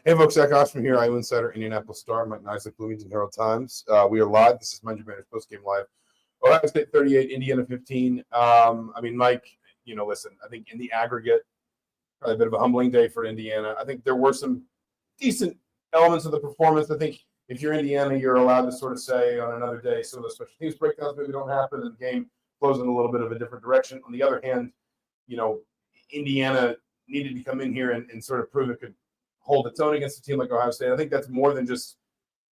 Hey, folks, Zach Oshman here, Iowa Insider, Indianapolis Star, Mike Nisley, Bloomington Herald Times. We are live. This is Mind Your Manners Postgame Live. Ohio State 38, Indiana 15. Mike, listen, I think in the aggregate, probably a bit of a humbling day for Indiana. I think there were some decent elements of the performance. I think if you're Indiana, you're allowed to sort of say on another day some of the special teams breakdowns maybe don't happen and the game flows in a little bit of a different direction. On the other hand, Indiana needed to come in here and sort of prove it could hold its own against a team like Ohio State. I think that's more than just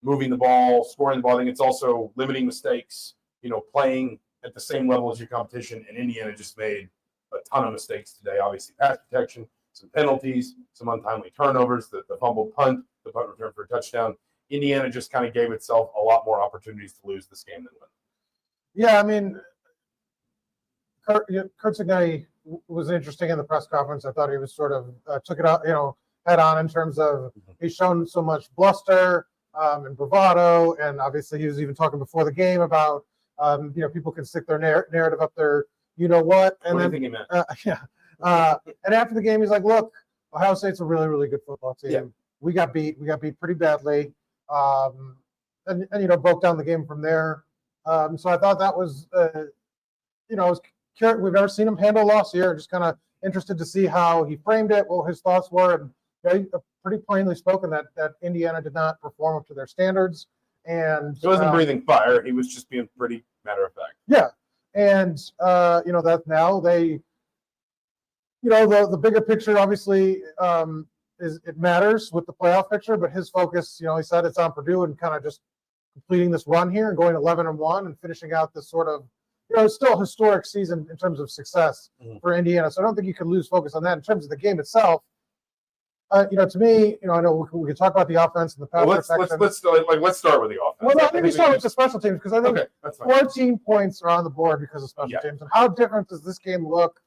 moving the ball, scoring the ball. I think it's also limiting mistakes, playing at the same level as your competition. And Indiana just made a ton of mistakes today. Obviously, pass protection, some penalties, some untimely turnovers, the fumbled punt, the punt return for a touchdown. Indiana just kind of gave itself a lot more opportunities to lose this game than win. Yeah, I mean, Curt Cignetti was interesting in the press conference. I thought he was sort of took it out, head on in terms of he's shown so much bluster and bravado, and obviously he was even talking before the game about people can stick their narrative up their what. And what do you think he meant? And after the game, he's like, "Look, Ohio State's a really, really good football team. Yeah. We got beat pretty badly, and broke down the game from there." So I thought that was we've never seen him handle a loss here. Just kind of interested to see how he framed it, what his thoughts were, and he pretty plainly spoken that Indiana did not perform up to their standards. And he wasn't breathing fire. He was just being pretty matter of fact. Yeah, and that now they, the bigger picture obviously is it matters with the playoff picture, but his focus, he said it's on Purdue and kind of just completing this run here and going 11-1 and finishing out this sort of still a historic season in terms of success for Indiana. So I don't think you can lose focus on that. In terms of the game itself, to me, I know we can talk about the offense and the pass protection. Let's start with the offense. Well, no, I think we start with the special teams because I think that's fine. 14 points are on the board because of special teams. And how different does this game look?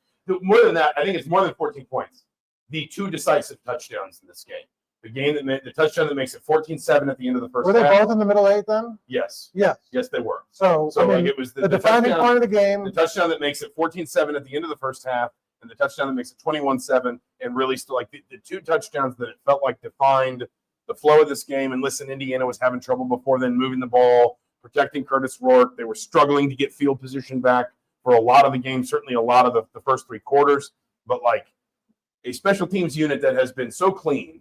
More than that, I think it's more than 14 points. The two decisive touchdowns in this game. The touchdown that makes it 14-7 at the end of the first half. Were they both in the middle eight then? Yes. Yes. Yes, they were. So it was the defining point of the game. The touchdown that makes it 14-7 at the end of the first half, and the touchdown that makes it 21-7, and really still the two touchdowns that it felt like defined the flow of this game. And listen, Indiana was having trouble before then moving the ball, protecting Curtis Rourke. They were struggling to get field position back for a lot of the game, certainly a lot of the first three quarters. But a special teams unit that has been so clean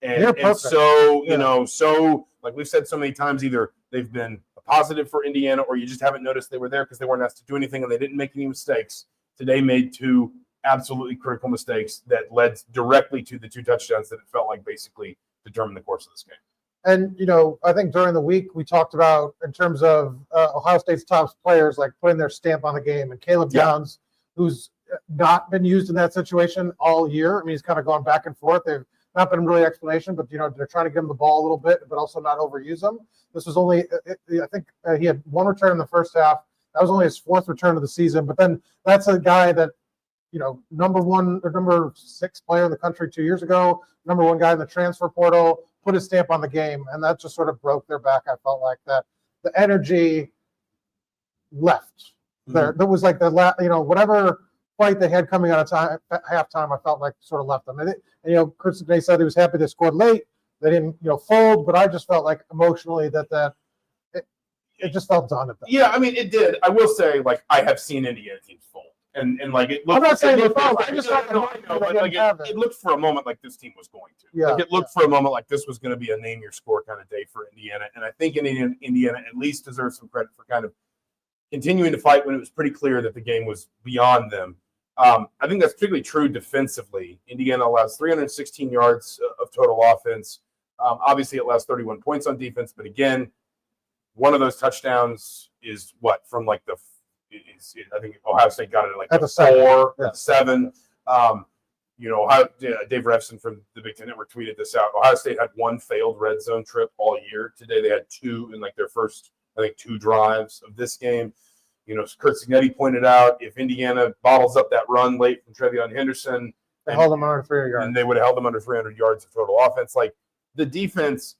and so, so like we've said so many times, either they've been a positive for Indiana or you just haven't noticed they were there because they weren't asked to do anything and they didn't make any mistakes. Today made two absolutely critical mistakes that led directly to the two touchdowns that it felt like basically determined the course of this game. And, I think during the week we talked about in terms of Ohio State's top players, like putting their stamp on the game. And Caleb Downs, who's not been used in that situation all year. I mean, he's kind of gone back and forth. They've not been really explanation, but, they're trying to give him the ball a little bit, but also not overuse him. This was only, I think he had one return in the first half. That was only his fourth return of the season. But then that's a guy that, number 1 or number 6 player in the country 2 years ago, number 1 guy in the transfer portal, put his stamp on the game. And that just sort of broke their back. I felt like that the energy left there. That was like whatever fight they had coming out of halftime, I felt like sort of left them. And Curt Cignetti said he was happy they scored late. They didn't, fold, but I just felt like emotionally that it just felt done at that. Yeah, I mean, it did. I will say, I have seen Indiana teams fold, and it looked. I'm not saying they fold. It looked for a moment like this team was going to. Yeah. It looked for a moment like this was going to be a name your score kind of day for Indiana, and I think Indiana at least deserves some credit for kind of continuing to fight when it was pretty clear that the game was beyond them. I think that's particularly true defensively. Indiana allows 316 yards of total offense. Obviously, it allows 31 points on defense, but again, one of those touchdowns is from I think Ohio State got it at the 4, yeah. 7. Dave Refson from the Big Ten Network tweeted this out. Ohio State had one failed red zone trip all year. Today they had 2 in their first, 2 drives of this game. Curt Cignetti pointed out if Indiana bottles up that run late from Trevion Henderson, they held them under 300 yards. And they would have held them under 300 yards of total offense. The defense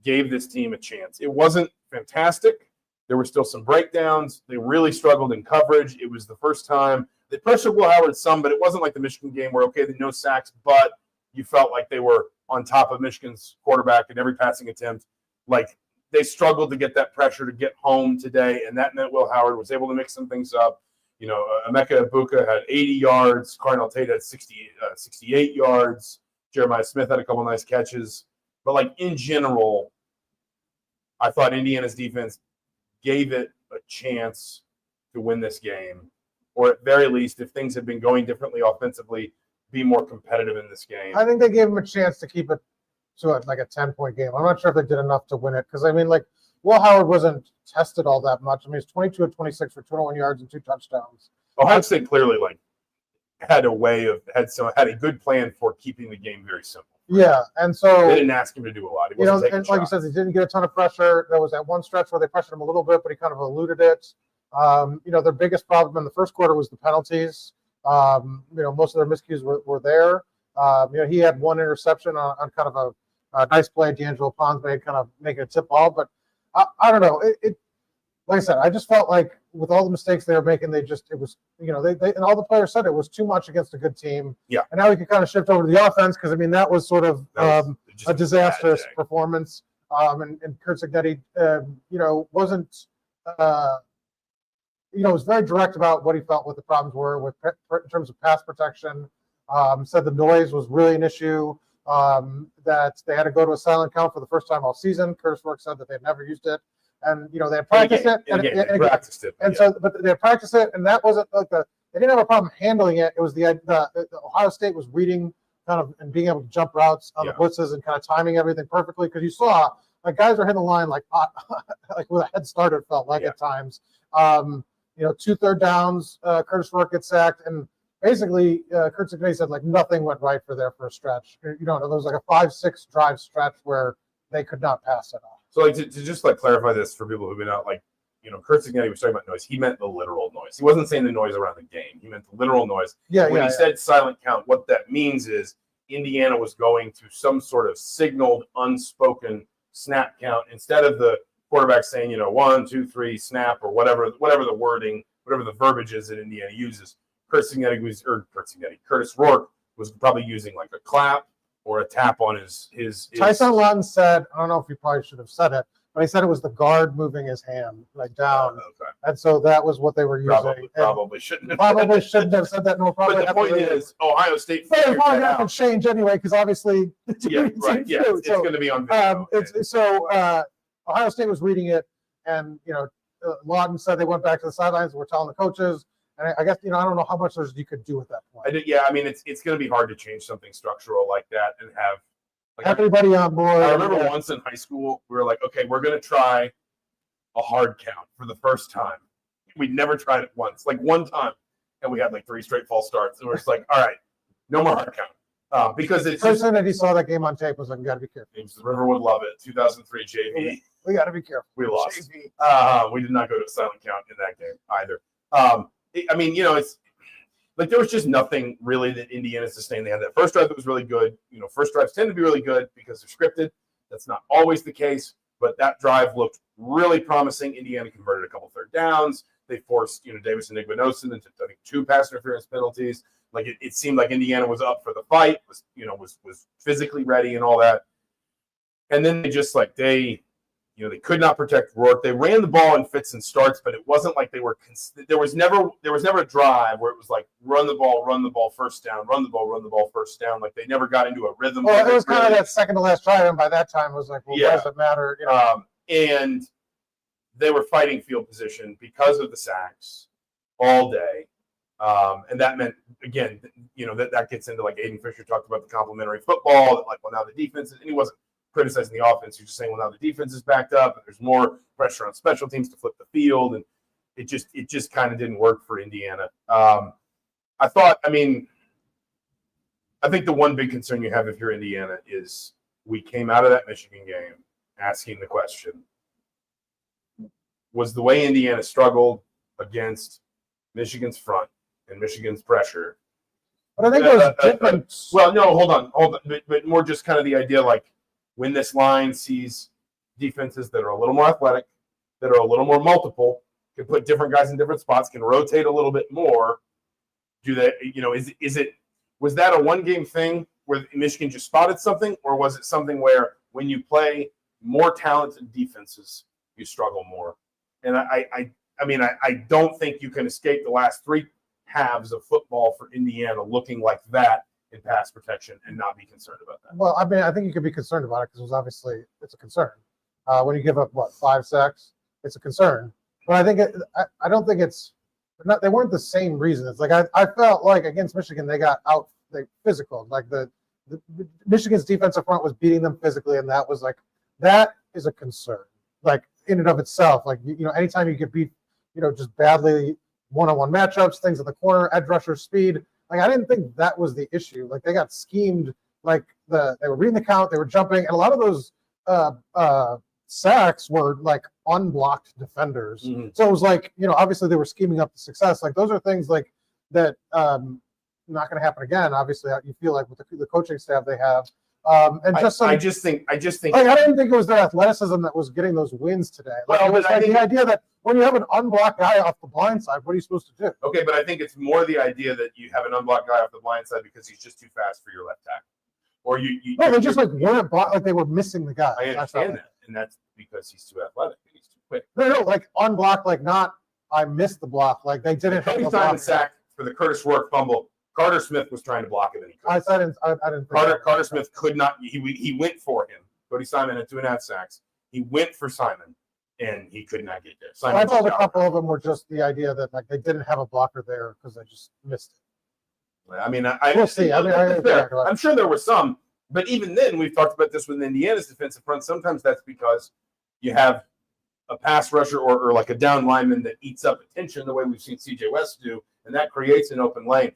gave this team a chance. It wasn't fantastic. There were still some breakdowns. They really struggled in coverage. It was the first time they pressured Will Howard some, but it wasn't like the Michigan game where, no sacks, but you felt like they were on top of Michigan's quarterback in every passing attempt. Like, they struggled to get that pressure to get home today, and that meant Will Howard was able to mix some things up. Emeka Ibuka had 80 yards. Cardinal Tate had 68 yards. Jeremiah Smith had a couple nice catches. But, like, in general, I thought Indiana's defense gave it a chance to win this game, or at very least, if things had been going differently offensively, be more competitive in this game. I think they gave him a chance to keep it to like a 10-point game. I'm not sure if they did enough to win it because, I mean, like, Will Howard wasn't tested all that much. I mean, he's 22 of 26 for 201 yards and 2 touchdowns. Ohio State clearly had a good plan for keeping the game very simple. Yeah, and so they didn't ask him to do a lot. And like you said, he didn't get a ton of pressure. There was that one stretch where they pressured him a little bit, but he kind of eluded it. Their biggest problem in the first quarter was the penalties. Most of their miscues were there. He had one interception on kind of a nice play. D'Angelo Pons made, kind of making a tip ball, but I don't know. It like I said, I just felt like with all the mistakes they were making, they and all the players said it was too much against a good team. Yeah. And now we can kind of shift over to the offense because, I mean, that was sort of a disastrous performance. And Kurt Cignetti, wasn't, was very direct about what he felt what the problems were in terms of pass protection. Said the noise was really an issue. That they had to go to a silent count for the first time all season. Curtis Rourke said that they'd never used it, and they had practiced it. But they had practiced it, and that wasn't like they didn't have a problem handling it. It was the Ohio State was reading kind of and being able to jump routes on the blitzes and kind of timing everything perfectly because you saw like guys were hitting the line like with a head start. It felt like at times. 2 third downs. Curtis Rourke gets sacked and. Basically, Kurt Cignetti said like nothing went right for their first stretch. There was like a 5-6 drive stretch where they could not pass it off. So, like, to just like clarify this for people who've been out, like, Kurt Cignetti was talking about noise. He meant the literal noise. He wasn't saying the noise around the game. He meant the literal noise. When he said silent count, what that means is Indiana was going to some sort of signaled, unspoken snap count instead of the quarterback saying, 1, 2, 3, snap, or whatever the wording, whatever the verbiage is that Indiana uses. Curtis Rourke was probably using like a clap or a tap on his Tyson Lawton said, I don't know if he probably should have said it, but he said it was the guard moving his hand like down. Okay. And so that was what they were using. Probably shouldn't have said that. No problem. But the point is, Ohio State figured that out. Change anyway, because obviously it's going to be on video. Ohio State was reading it, and Lawton said they went back to the sidelines and were telling the coaches. And I guess, I don't know how much you could do at that point. I mean, it's going to be hard to change something structural like that and have everybody on board. I remember once in high school, we were like, okay, we're going to try a hard count for the first time. We'd never tried it once, like one time. And we had like 3 straight false starts. And we're just like, all right, no more hard count. Because it's the person that he saw that game on tape was like, you got to be careful. River would love it. 2003 JV. We got to be careful. We lost. We did not go to a silent count in that game either. I mean, it's like there was just nothing really that Indiana sustained. They had that first drive that was really good. First drives tend to be really good because they're scripted. That's not always the case, but that drive looked really promising. Indiana converted a couple third downs. They forced, Davis and Igbinosun into, I think, 2 pass interference penalties. Like it seemed like Indiana was up for the fight, was physically ready and all that. And then they just they could not protect Rourke. They ran the ball in fits and starts, but it wasn't like they were. There was never a drive where it was like run the ball, first down, run the ball, first down. Like they never got into a rhythm. Well, it was kind of that second to last drive, and by that time it was like, well, does it matter? And they were fighting field position because of the sacks all day, and that meant again, that gets into like Aiden Fisher talked about the complementary football. That now the defense, and he wasn't criticizing the offense. You're just saying, well, now the defense is backed up and there's more pressure on special teams to flip the field. And it just kind of didn't work for Indiana. I think the one big concern you have if you're Indiana is we came out of that Michigan game asking the question, was the way Indiana struggled against Michigan's front and Michigan's pressure? But I think it was different. Well, no, hold on. But more just kind of the idea when this line sees defenses that are a little more athletic, that are a little more multiple, can put different guys in different spots, can rotate a little bit more, do they, was that a one-game thing where Michigan just spotted something, or was it something where when you play more talented defenses, you struggle more? And I don't think you can escape the last three halves of football for Indiana looking like that in pass protection and not be concerned about that. Well, I mean, I think you could be concerned about it because it's a concern. When you give up 5 sacks, it's a concern. But I think I don't think they weren't the same reasons. Like I felt like against Michigan they got physical. Like the Michigan's defensive front was beating them physically, and that is a concern. Like in and of itself, like anytime you get beat, just badly one-on-one matchups, things in the corner, edge rusher speed. Like I didn't think that was the issue. Like they got schemed. Like they were reading the count, they were jumping, and a lot of those sacks were like unblocked defenders. Mm-hmm. So it was like obviously they were scheming up the success. Like those are things like that not going to happen again. Obviously, you feel like with the coaching staff they have. I just think like, I didn't think it was their athleticism that was getting those wins today. Like, well, it was like the idea that when you have an unblocked guy off the blind side, what are you supposed to do? Okay, but I think it's more the idea that you have an unblocked guy off the blind side because he's just too fast for your left tackle, or No, they just weren't blocked. Like they were missing the guy. I understand that, and that's because he's too athletic and he's too quick. No, like unblocked, like not. I missed the block. Like they didn't. Cody Simon sack for the Curtis Rourke fumble. Carter Smith was trying to block it, and he couldn't. I didn't. Think Carter Smith could not. He went for him. Cody Simon had 2.5 sacks. He went for Simon, and he could not get there. I thought a couple of them were just the idea that like they didn't have a blocker there because they just missed it. I mean, we'll see. I mean, I'm sure there were some, but even then, we've talked about this with Indiana's defensive front. Sometimes that's because you have a pass rusher or like a down lineman that eats up attention the way we've seen C.J. West do, and that creates an open lane.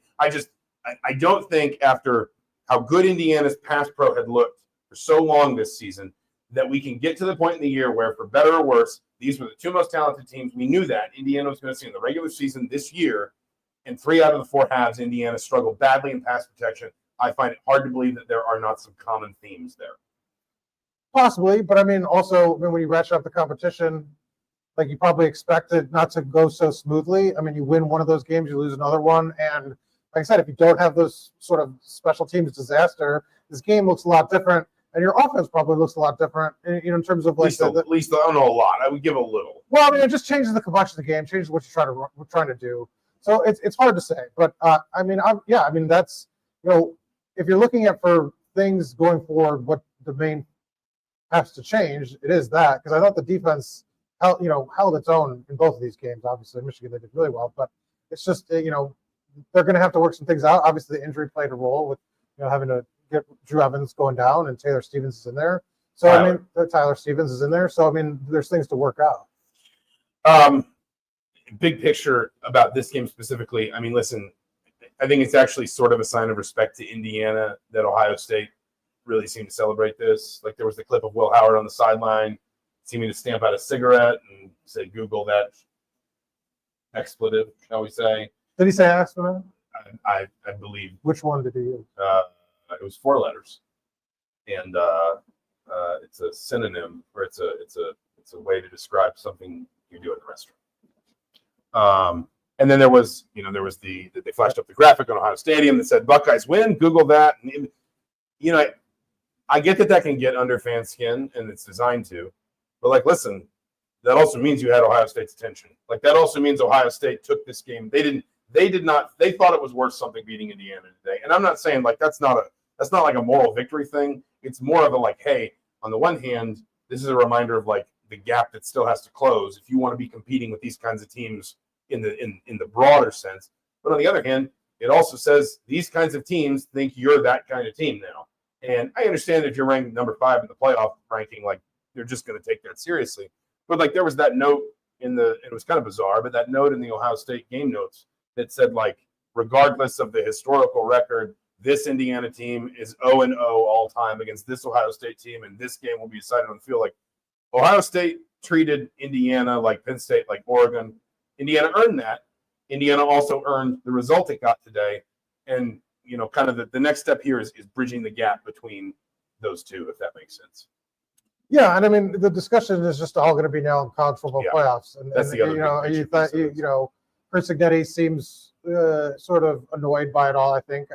I don't think after how good Indiana's pass pro had looked for so long this season that we can get to the point in the year where, for better or worse, these were the two most talented teams. We knew that Indiana was going to see in the regular season this year, and 3 out of the 4 halves, Indiana struggled badly in pass protection. I find it hard to believe that there are not some common themes there. Possibly, but I mean, also when you ratchet up the competition, like you probably expect it not to go so smoothly. I mean, you win one of those games, you lose another one, and like I said, if you don't have those sort of special teams disaster, this game looks a lot different, and your offense probably looks a lot different. In terms of like at least I don't know a lot. I would give a little. Well, I mean, it just changes the complexion of the game, changes what we're trying to do. So it's hard to say, but I mean, that's if you're looking at for things going forward, what the main has to change, it is that, because I thought the defense held its own in both of these games. Obviously, Michigan they did really well, but it's just they're going to have to work some things out. Obviously, the injury played a role with having to get Drew Evans going down and Taylor Stevens is in there. So Tyler Stevens is in there. So I mean, there's things to work out. Big picture about this game specifically. I mean, listen, I think it's actually sort of a sign of respect to Indiana that Ohio State really seemed to celebrate this. Like there was the clip of Will Howard on the sideline seeming to stamp out a cigarette and say, Google that expletive, shall we say. Did he say expletive? I believe. Which one did he use? It was 4 letters. And it's a synonym, or it's a way to describe something you do at the restaurant. And then there was they flashed up the graphic on Ohio Stadium that said Buckeyes win. Google that. And, I get that can get under fan skin, and it's designed to. But, like, listen, that also means you had Ohio State's attention. Like, that also means Ohio State took this game. They thought it was worth something beating Indiana today. And I'm not saying, like, that's not like a moral victory thing. It's more of a, like, hey, on the one hand, this is a reminder of, like, the gap that still has to close if you want to be competing with these kinds of teams in the broader sense. But on the other hand, it also says these kinds of teams think you're that kind of team now. And I understand that if you're ranked number 5 in the playoff ranking, like they're just going to take that seriously. But like there was that note it was kind of bizarre, but that note in the Ohio State game notes that said, like, regardless of the historical record, this Indiana team is 0-0 all time against this Ohio State team, and this game will be decided on the field. Like Ohio State treated Indiana like Penn State, like Oregon. Indiana earned that. Indiana also earned the result it got today. And, kind of the next step here is bridging the gap between those two, if that makes sense. Yeah, and I mean, the discussion is just all going to be now in college football playoffs. And that's the other Chris Agnetti seems sort of annoyed by it all, I think.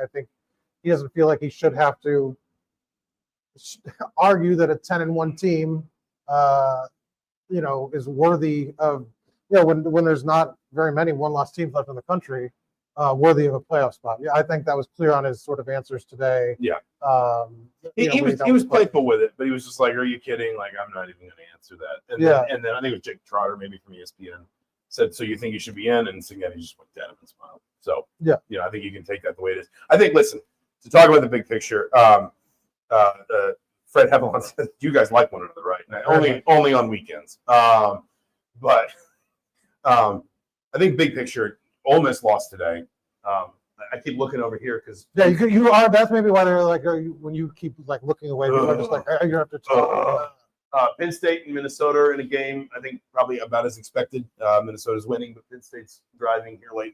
he doesn't feel like he should have to argue that a 10-1 team, is worthy of, when there's not very many one-loss teams left in the country, worthy of a playoff spot. Yeah, I think that was clear on his sort of answers today. Yeah. He was playful with it, but he was just like, "Are you kidding? Like, I'm not even going to answer that." And then I think it was Jake Trotter, maybe from ESPN, said, "So you think you should be in?" And Signetti just looked at him and smiled. So I think you can take that the way it is. I think. Listen, to talk about the big picture, Fred Hevelon says you guys like one another, right? And only on weekends. But I think big picture, Ole Miss lost today. I keep looking over here because you are. That's maybe why they're like, when you keep like looking away, people are just like, you have to talk. Penn State and Minnesota are in a game. I think probably about as expected. Minnesota's winning, but Penn State's driving here late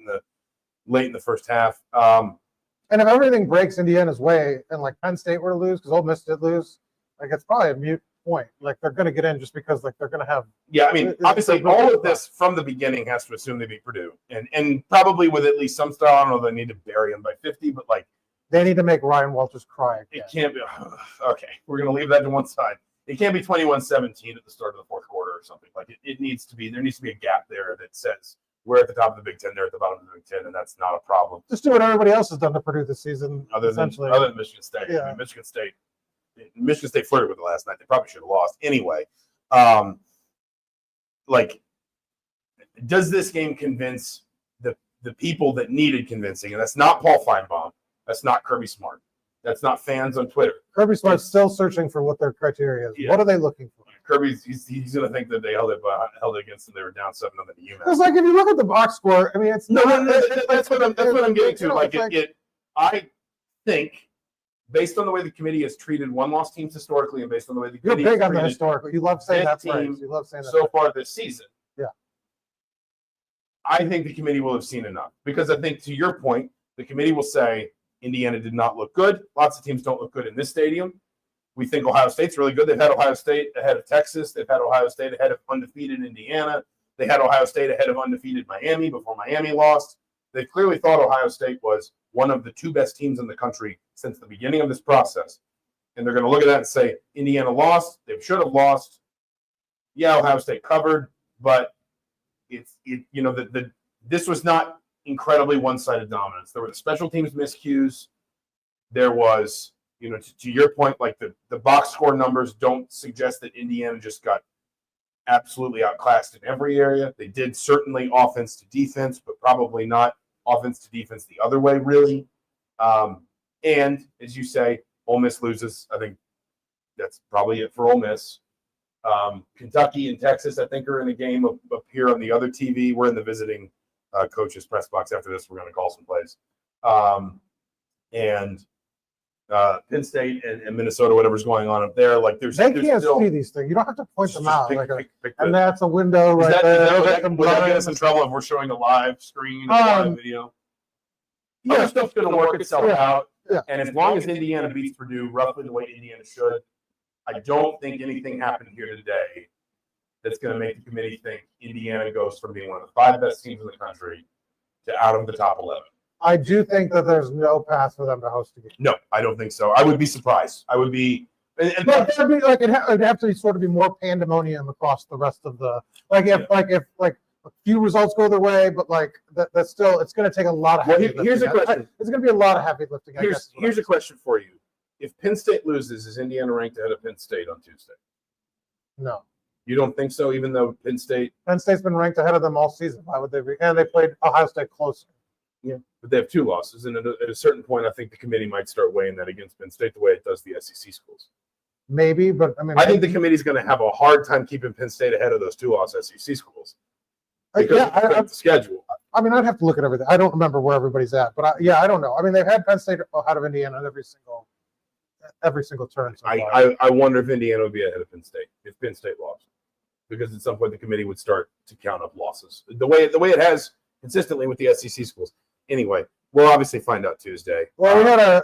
in the first half. And if everything breaks Indiana's way, and like Penn State were to lose because Ole Miss did lose, like it's probably a moot point. Like they're going to get in just because like they're going to have. Yeah, I mean, obviously, all of this from the beginning has to assume they beat Purdue, and probably with at least some style. I don't know. They need to bury them by 50, but like they need to make Ryan Walters cry. It can't be. Okay, we're going to leave that to one side. It can't be 21-17 at the start of the fourth quarter or something. Like it needs to be. There needs to be a gap there that says we're at the top of the Big Ten, they're at the bottom of the Big Ten, and that's not a problem. Just do what everybody else has done to Purdue this season, other than Michigan State. Yeah. I mean, Michigan State flirted with it last night. They probably should have lost anyway. Does this game convince the people that needed convincing? And that's not Paul Feinbaum. That's not Kirby Smart. That's not fans on Twitter. Kirby Smart's still searching for what their criteria is. Yeah. What are they looking for? Kirby's he's going to think that they held it against them. They were down 7-0 to UMass. Because like if you look at the box score, I mean it's that's what I'm getting to. I think based on the way the committee has treated one-loss teams historically, and based on the way the committee you're big on the historical. You love saying that phrase. You love saying that so far this season. Yeah, I think the committee will have seen enough because I think to your point, the committee will say Indiana did not look good. Lots of teams don't look good in this stadium. We think Ohio State's really good. They've had Ohio State ahead of Texas. They've had Ohio State ahead of undefeated Indiana. They had Ohio State ahead of undefeated Miami before Miami lost. They clearly thought Ohio State was one of the two best teams in the country since the beginning of this process. And they're going to look at that and say, Indiana lost. They should have lost. Yeah, Ohio State covered, but this was not incredibly one-sided dominance. There were the special teams miscues. There was, to your point, like the box score numbers don't suggest that Indiana just got absolutely outclassed in every area. They did certainly offense to defense, but probably not offense to defense the other way, really. And as you say, Ole Miss loses. I think that's probably it for Ole Miss. Kentucky and Texas, I think, are in a game up here on the other TV. We're in the visiting coaches press box after this. We're going to call some plays. And Penn State and Minnesota, whatever's going on up there, like they can't see these things. You don't have to point them out. And that's a window right there. Would that get us in trouble if we're showing a live screen, live video? Other stuff's going to work itself out. Yeah. And as long as Indiana beats Purdue roughly the way Indiana should, I don't think anything happened here today that's going to make the committee think Indiana goes from being one of the 5 best teams in the country to out of the top 11. I do think that there's no path for them to host a game. No, I don't think so. I would be surprised. I would be. It'd be like it'd have to sort of be more pandemonium across the rest of the if a few results go their way, but that's still it's going to take a lot of heavy lifting. Here's a question. It's going to be a lot of heavy lifting. Here's a question for you. If Penn State loses, is Indiana ranked ahead of Penn State on Tuesday? No. You don't think so, even though Penn State's been ranked ahead of them all season. Why would they be? And they played Ohio State closer. Yeah, but they have 2 losses, and at a certain point, I think the committee might start weighing that against Penn State the way it does the SEC schools. Maybe, but I mean, I think the committee's going to have a hard time keeping Penn State ahead of those 2-loss SEC schools because of the schedule. I mean, I'd have to look at everything. I don't remember where everybody's at, but I don't know. I mean, they've had Penn State ahead of Indiana every single turn. So I wonder if Indiana would be ahead of Penn State if Penn State lost, because at some point the committee would start to count up losses the way it has consistently with the SEC schools. Anyway, we'll obviously find out Tuesday. Well, we had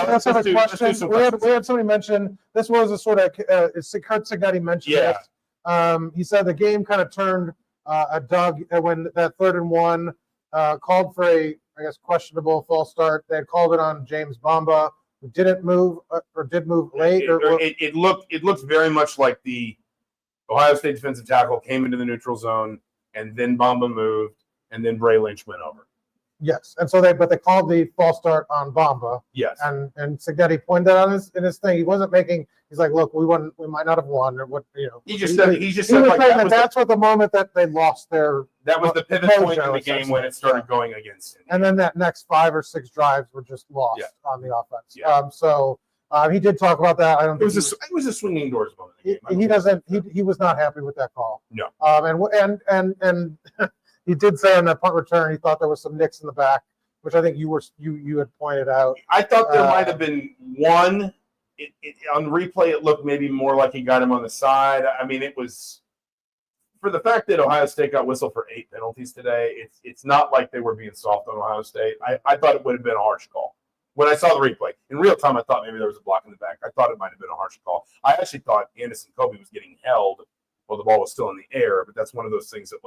let's have a question. We had somebody mention this was a sort of Kurt Signetti mentioned this. He said the game kind of turned at Doug when that 3rd and 1 called for I guess, questionable false start. They had called it on James Bamba, who didn't move or did move late. It looked very much like the Ohio State defensive tackle came into the neutral zone, and then Bamba moved, and then Bray Lynch went over. Yes, and so they called the false start on Bamba. Yes, and Signetti pointed that out in his thing. He wasn't making. He's like, look, we might not have won, or what, you know. He just said like that's what the moment that they lost their. That was the pivot point in the game when it started going against him. And then that next 5 or 6 drives were just lost on the offense. Yeah. He did talk about that. I don't. It was a swinging doors moment. He was not happy with that call. No. And he did say on that punt return he thought there was some nicks in the back, which I think you had pointed out. I thought there might have been one. On replay, it looked maybe more like he got him on the side. I mean, it was for the fact that Ohio State got whistled for 8 penalties today. It's not like they were being soft on Ohio State. I thought it would have been a harsh call. When I saw the replay in real time, I thought maybe there was a block in the back. I thought it might have been a harsh call. I actually thought Anderson Kobe was getting held while the ball was still in the air, but that's one of those things that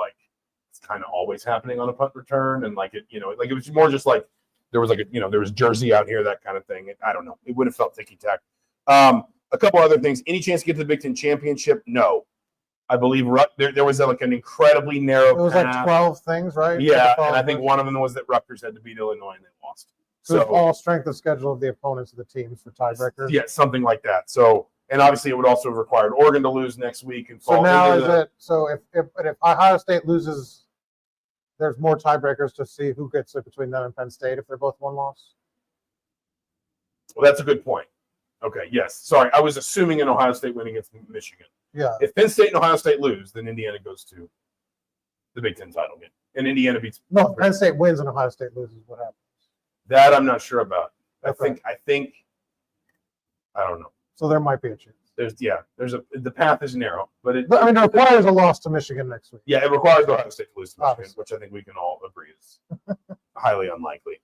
it's kind of always happening on a punt return, and it was more just like there was there was jersey out here, that kind of thing. I don't know. It would have felt ticky-tack. A couple other things. Any chance to get to the Big Ten championship? No. I believe there was an incredibly narrow path. It was 12 things, right? Yeah, and I think one of them was that Rutgers had to beat Illinois and they lost. So all strength of schedule of the opponents of the teams for tiebreakers. Yeah, something like that. So, and obviously it would also have required Oregon to lose next week and fall. So now if Ohio State loses, there's more tiebreakers to see who gets it between them and Penn State if they're both one loss? Well, that's a good point. Okay, yes. Sorry, I was assuming an Ohio State win against Michigan. Yeah. If Penn State and Ohio State lose, then Indiana goes to the Big Ten title game. And Indiana beats. No, Penn State wins and Ohio State loses. What happens? That I'm not sure about. Okay. I think I don't know. So there might be a chance. The path is narrow, but it requires a loss to Michigan next week. Yeah, it requires Ohio State to lose to Michigan, Obviously. which I think we can all agree is highly unlikely.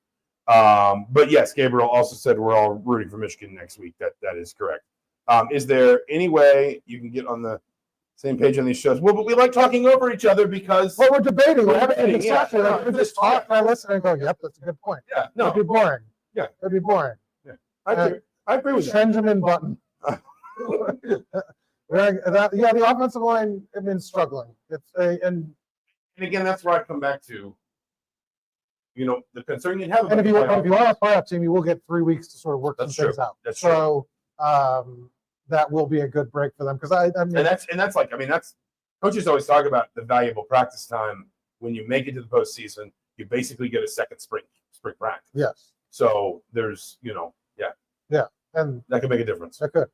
But yes, Gabriel also said we're all rooting for Michigan next week. That is correct. Is there any way you can get on the same page on these shows? Well, but we like talking over each other because we're debating. We're having a yeah, discussion. no, We just talk and I listen and go, yep, that's a good point. Yeah, no, It'd be boring. Yeah. It'd be boring. Yeah. I agree with that. Benjamin Button. The offensive line has been struggling. And again, that's where I come back to. The concern you have. And if you are a playoff team, you will get 3 weeks to sort of work some things out. That's true. That will be a good break for them because that's coaches always talk about the valuable practice time when you make it to the postseason. You basically get a second spring practice. Yes. So there's and that could make a difference. That could.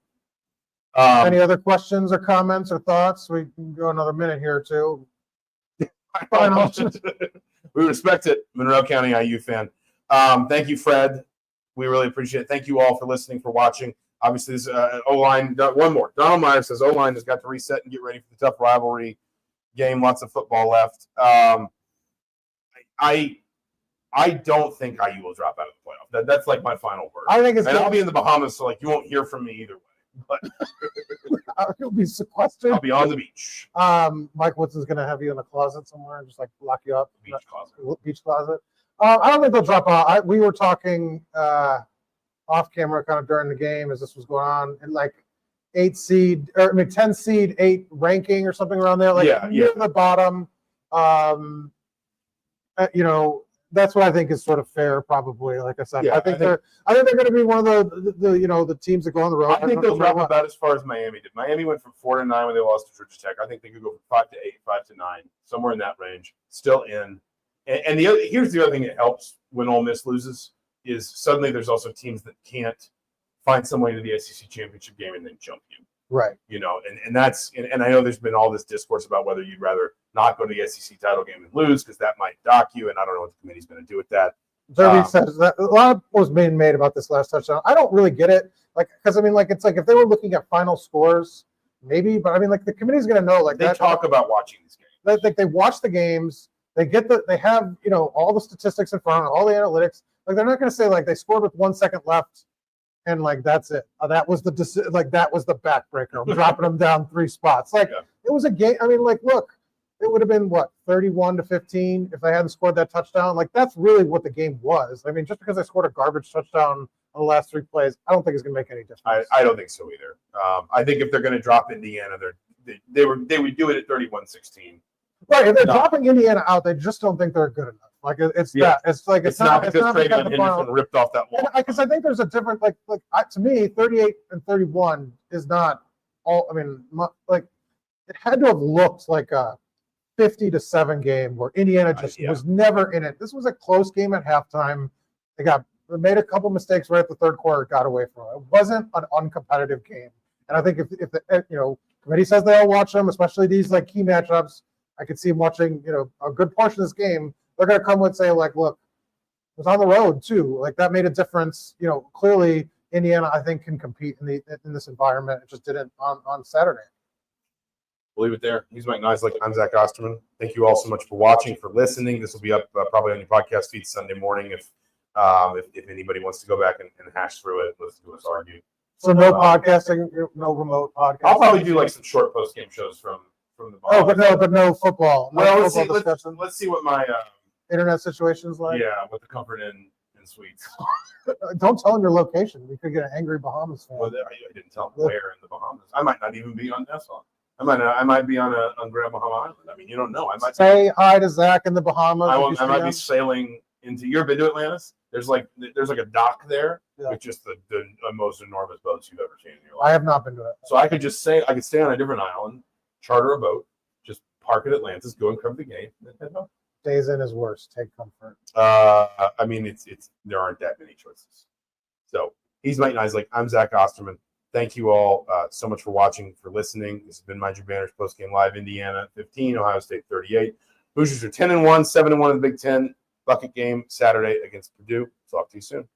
Any other questions or comments or thoughts? We can go another minute here or two. We respect it, Monroe County IU fan. Thank you, Fred. We really appreciate it. Thank you all for listening, for watching. Obviously, this O-line, one more. Donald Meyer says O-line has got to reset and get ready for the tough rivalry game. Lots of football left. I don't think IU will drop out of the playoff. That's like my final word. I think I'll be in the Bahamas, so you won't hear from me either way. But you'll be sequestered. I'll be on the beach. Mike Woodson's going to have you in a closet somewhere and just lock you up. Beach closet. I don't think they'll drop out. We were talking off camera kind of during the game as this was going on, and 10 seed 8 ranking or something around there, near the bottom. That's what I think is sort of fair, probably. Like I said, I think they're going to be one of the teams that go on the road. I think they'll drop about as far as Miami did. Miami went from 4-9 when they lost to Georgia Tech. I think they could go from 5-8, 5-9, somewhere in that range. Still in. And here's the other thing that helps when Ole Miss loses is suddenly there's also teams that can't find some way to the SEC championship game and then jump you. Right. And that's and I know there's been all this discourse about whether you'd rather not go to the SEC title game and lose because that might dock you, and I don't know what the committee's going to do with that. Derby says that a lot was being made about this last touchdown. I don't really get it, because it's if they were looking at final scores, maybe, but the committee's going to know. They talk about watching these games. They watch the games. They have all the statistics in front, all the analytics. They're not going to say they scored with 1 second left. And that's it. That was the backbreaker. I'm dropping them down 3 spots. It was a game. Look, it would have been what 31-15 if they hadn't scored that touchdown. Like that's really what the game was. I mean, just because they scored a garbage touchdown on the last 3 plays, I don't think it's going to make any difference. I don't think so either. I think if they're going to drop Indiana, they would do it at 31-16. Right, if they're dropping Indiana out, they just don't think they're good enough. Like it's not. It's like it's not because Travion Henderson ripped off that wall. Because I think there's a different to me, 38-31 is not all. I mean, like it had to have looked like a 50-7 game where Indiana just was never in it. This was a close game at halftime. They made a couple mistakes right at the third quarter, got away from it. It wasn't an uncompetitive game. And I think if the committee says they all watch them, especially these like key matchups, I could see them watching a good portion of this game. They're going to come and say like, look, it was on the road too. Like that made a difference. Clearly Indiana I think can compete in this environment. It just didn't on Saturday. We'll leave it there. He's Mike Nisley. I'm Zach Osterman. Thank you all so much for watching, for listening. This will be up probably on your podcast feed Sunday morning if anybody wants to go back and hash through it, listen to us argue. So no podcasting, no remote podcasting. I'll probably do like some short post game shows from the Bahamas. But no football. Well, let's see what my internet situation's like. Yeah, with the Comfort Inn suites. Don't tell them your location. We could get an angry Bahamas fan. Well, I didn't tell them where in the Bahamas. I might not even be on Nassau. I might be on Grand Bahama Island. I mean, you don't know. I might say hi to Zach in the Bahamas. I might be sailing into. You ever been to Atlantis? There's like a dock there with just the most enormous boats you've ever seen in your life. I have not been to it. So I could stay on a different island, charter a boat, just park at Atlantis, go and cover the game, and head home. Days in is worse. Take comfort. I mean, it's there aren't that many choices. So he's Mike Nisley. I'm Zach Osterman. Thank you all so much for watching, for listening. This has been Mind Your Banners Postgame Live. Indiana 15, Ohio State 38. Hoosiers are 10-1, 7-1 in the Big Ten. Bucket game Saturday against Purdue. Talk to you soon.